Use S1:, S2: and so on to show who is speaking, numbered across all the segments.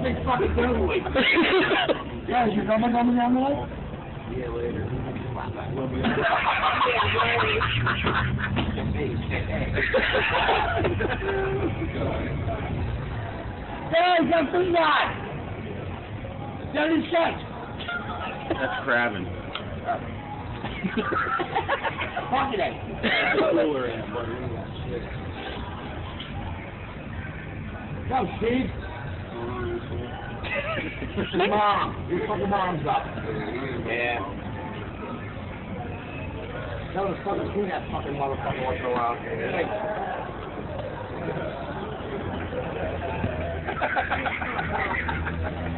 S1: big fucking doodly. Yeah, you coming down the way?
S2: Yeah, later.
S1: Hey, come through that! 36!
S3: That's crabbing.
S1: Fuck it, Go, Steve. Mom, your fucking mom's up.
S2: Yeah.
S1: Tell us fucking clean that fucking motherfucker once in a while.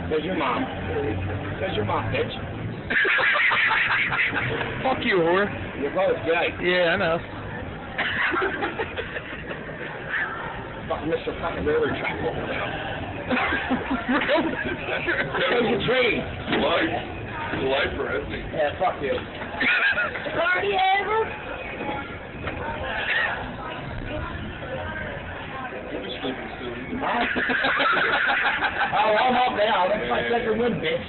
S2: There's your mom. There's your mom, bitch.
S3: Fuck you, whore.
S2: You're both gay.
S3: Yeah, I know.
S2: Fucking Mr. Fucking Railroad track over now. There's a tree.
S4: Life for ethnic.
S2: Yeah, fuck you.
S1: Party ever?
S4: You'll be sleeping soon.
S2: Huh? Oh, I'm up now. That's my second win, bitch.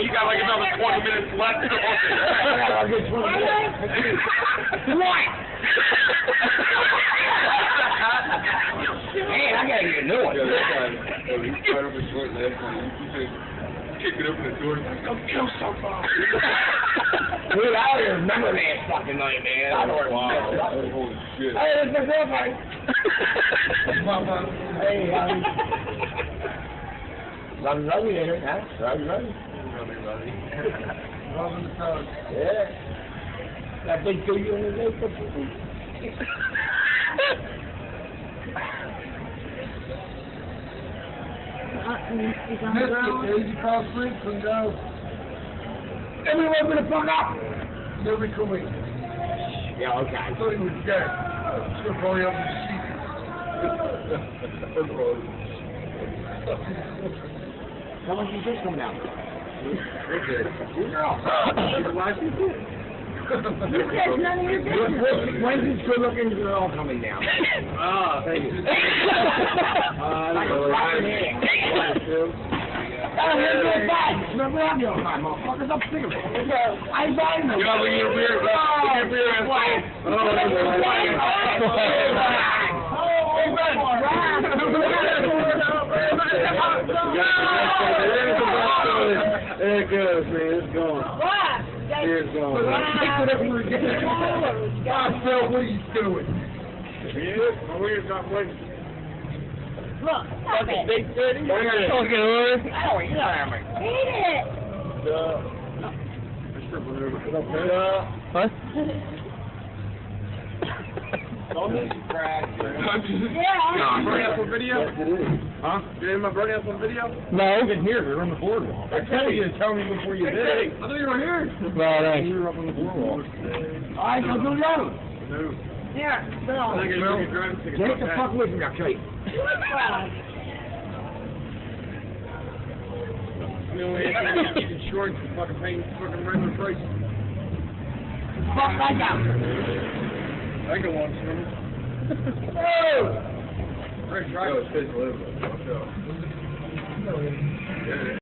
S4: You got like another 20 minutes left.
S2: I got a good 20 minutes.
S1: What?
S2: Man, I gotta get a new one.
S4: Yeah, that guy, he's right over his short legs. And he just kicking open the door. He's like, "Come kill somebody."
S2: Dude, I don't even remember that fucking night, man. I don't remember.
S4: Holy shit.
S2: Hey, it's my girlfriend. Hey, honey. Lovey, ain't it? Huh? Lovey. Yeah. That big figure in his face.
S1: Easy cross street and go.
S2: Everyone gonna fuck up.
S1: Nobody coming.
S2: Yeah, okay.
S1: I thought he was gay. He's gonna probably up his seat.
S2: How much you just come down?
S1: That's none of your business.
S2: When's this good-looking girl coming down?
S3: Oh, thank you.
S2: Like a fucking egg. Oh, here's your bag. Remember I'm doing my motherfuckers. I'm sick of it. I buying them.
S4: You gotta look at your beer, bro. Look at your beer.
S3: There it goes, man. It's going.
S1: What?
S3: Here it's going.
S1: God, Phil, what are you doing?
S3: My wiener's not working.
S1: Look, stop it.
S3: Big titty. Fucking whore.
S1: Oh, you don't have it. Eat it.
S3: What?
S1: Yeah.
S4: Burning up on video?
S3: Yes, it is.
S4: Huh? You didn't burning up on video?
S3: No, you can hear. We're on the boardwalk. I told you to tell me before you did.
S4: I thought you were here.
S3: No, thanks. We were up on the boardwalk.
S1: All right, go do that.
S4: No.
S1: Yeah, Bill.
S4: I think you're driving ticket.
S2: Get the fuck away from me, I'll kill you.
S4: The only thing is keep insurance and fucking paying fucking regular price.
S1: Fuck that down.
S4: I can watch them.
S1: Oh!
S4: Fresh drive. Yo, it's